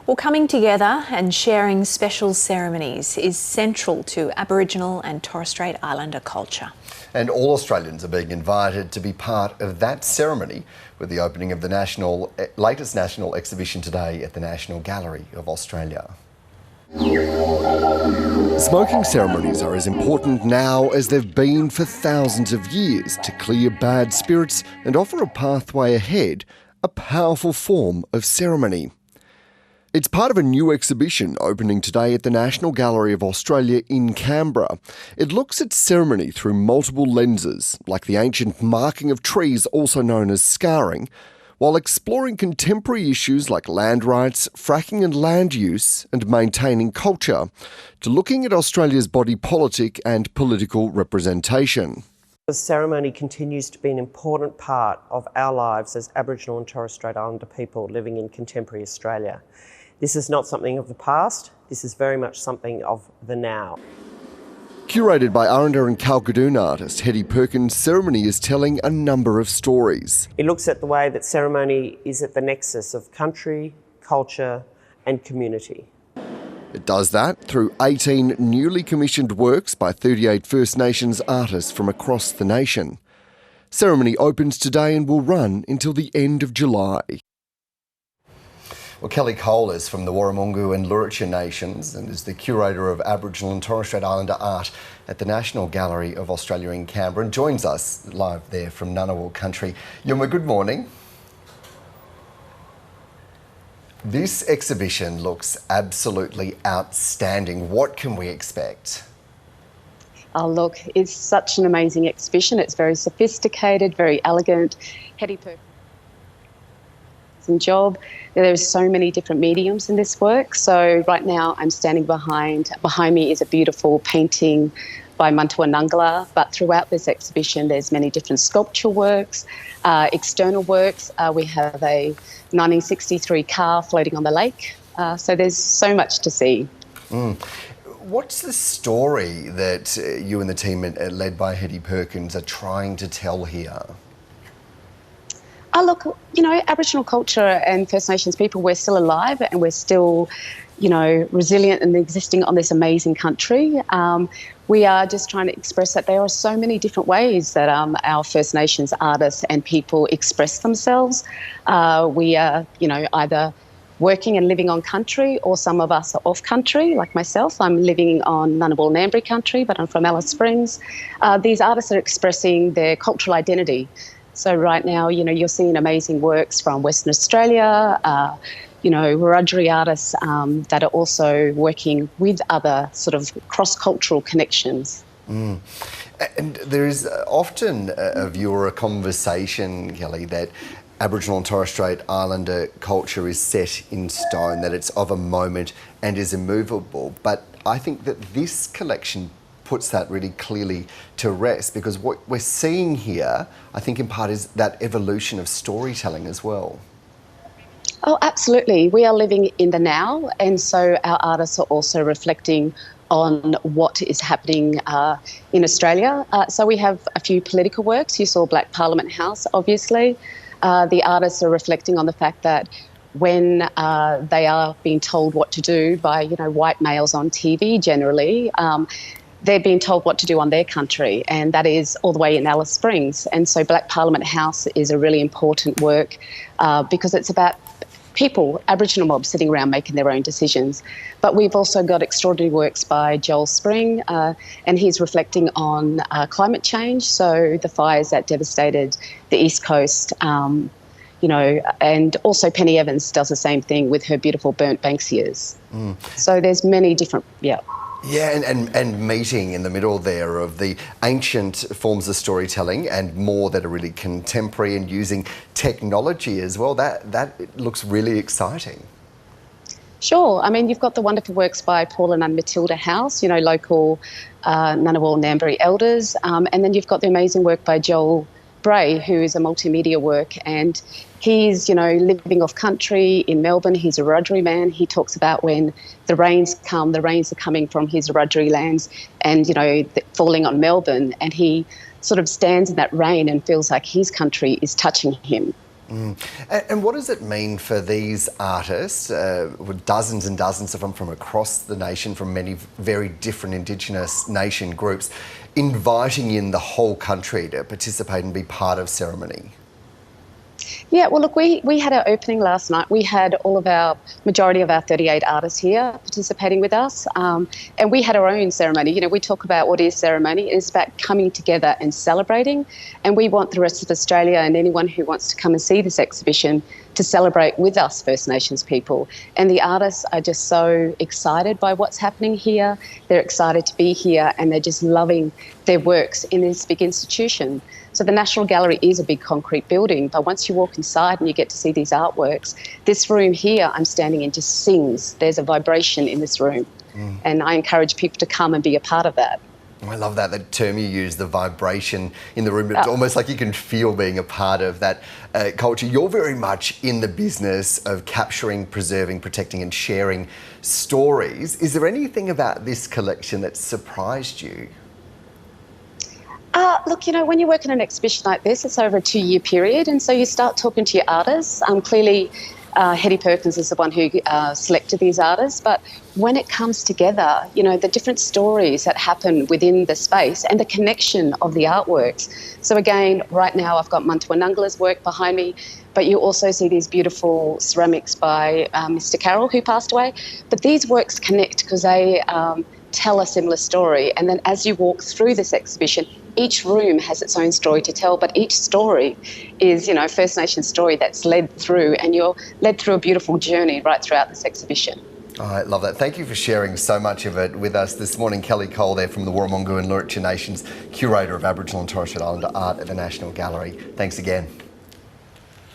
Well, coming together and sharing special ceremonies is central to Aboriginal and Torres Strait Islander culture. And all Australians are being invited to be part of that ceremony with the opening of the latest national exhibition today at the National Gallery of Australia. Smoking ceremonies are as important now as they've been for thousands of years to clear bad spirits and offer a pathway ahead, a powerful form of ceremony. It's part of a new exhibition opening today at the National Gallery of Australia in Canberra. It looks at ceremony through multiple lenses, like the ancient marking of trees, also known as scarring, while exploring contemporary issues like land rights, fracking and land use, and maintaining culture, to looking at Australia's body politic and political representation. The ceremony continues to be an important part of our lives as Aboriginal and Torres Strait Islander people living in contemporary Australia. This is not something of the past, this is very much something of the now. Curated by Arrernte and Kalkadoon artist Hetti Perkins, ceremony is telling a number of stories. It looks at the way that ceremony is at the nexus of country, culture and community. It does that through 18 newly commissioned works by 38 First Nations artists from across the nation. Ceremony opens today and will run until the end of July. Well, Kelly Cole is from the Warramungu and Luritja nations and is the curator of Aboriginal and Torres Strait Islander art at the National Gallery of Australia in Canberra and joins us live there from Ngunnawal country. Yuma, good morning. This exhibition looks absolutely outstanding. What can we expect? Oh, look, it's such an amazing exhibition. It's very sophisticated, very elegant. Hetti Perkins job. There's so many different mediums in this work. So right now I'm standing behind me is a beautiful painting by Mantua Nungala, but throughout this exhibition there's many different sculpture works, external works. We have a 1963 car floating on the lake. So there's so much to see. What's the story that you and the team led by Hetti Perkins are trying to tell here? Look, Aboriginal culture and First Nations people, we're still alive and we're still, resilient and existing on this amazing country. We are just trying to express that there are so many different ways that our First Nations artists and people express themselves. We are, either working and living on country, or some of us are off country, like myself. I'm living on Ngunnawal Ngambri country, but I'm from Alice Springs. These artists are expressing their cultural identity. So right now, you're seeing amazing works from Western Australia, Wiradjuri artists that are also working with other sort of cross-cultural connections. And there is often a view or a conversation, Kelly, that Aboriginal and Torres Strait Islander culture is set in stone, that it's of a moment and is immovable. But I think that this collection puts that really clearly to rest, because what we're seeing here, I think in part, is that evolution of storytelling as well. Oh, absolutely. We are living in the now, and so our artists are also reflecting on what is happening in Australia. So we have a few political works. You saw Black Parliament House, obviously. The artists are reflecting on the fact that when they are being told what to do by, white males on TV generally, they're being told what to do on their country, and that is all the way in Alice Springs. And so Black Parliament House is a really important work because it's about people, Aboriginal mobs, sitting around making their own decisions. But we've also got extraordinary works by Joel Spring, and he's reflecting on climate change, so the fires that devastated the East Coast, and also Penny Evans does the same thing with her beautiful burnt Banksias. So there's many different, Yeah, and meeting in the middle there of the ancient forms of storytelling and more that are really contemporary and using technology as well. That looks really exciting. Sure. I mean, you've got the wonderful works by Paula and Matilda House, local Ngunnawal Ngambri elders, and then you've got the amazing work by Joel Bray, who is a multimedia work, and he's, living off country in Melbourne. He's a Wiradjuri man. He talks about when the rains come, the rains are coming from his Wiradjuri lands and, falling on Melbourne, and he sort of stands in that rain and feels like his country is touching him. And what does it mean for these artists, with dozens and dozens of them from across the nation, from many very different Indigenous nation groups, inviting in the whole country to participate and be part of ceremony? Yeah, well, look, we had our opening last night. We had majority of our 38 artists here participating with us. And we had our own ceremony. You know, we talk about what is ceremony. It's about coming together and celebrating. And we want the rest of Australia and anyone who wants to come and see this exhibition to celebrate with us First Nations people. And the artists are just so excited by what's happening here. They're excited to be here and they're just loving their works in this big institution. So the National Gallery is a big concrete building, but once you walk inside and you get to see these artworks, this room here I'm standing in just sings. There's a vibration in this room. And I encourage people to come and be a part of that. I love that term you use, the vibration in the room. It's almost like you can feel being a part of that culture. You're very much in the business of capturing, preserving, protecting and sharing stories. Is there anything about this collection that surprised you? Look, you know, when you work in an exhibition like this, it's over a 2-year period, and so you start talking to your artists. Clearly, Hetti Perkins is the one who selected these artists, but when it comes together, you know, the different stories that happen within the space and the connection of the artworks. So again, right now I've got Mantua Nungala's work behind me, but you also see these beautiful ceramics by Mr. Carroll, who passed away. But these works connect because they tell a similar story. And then as you walk through this exhibition, each room has its own story to tell, but each story is, you know, First Nation story that's led through, and you're led through a beautiful journey right throughout this exhibition. Oh, I love that. Thank you for sharing so much of it with us this morning. Kelly Cole there from the Warramungu and Luritja Nations, Curator of Aboriginal and Torres Strait Islander Art at the National Gallery. Thanks again.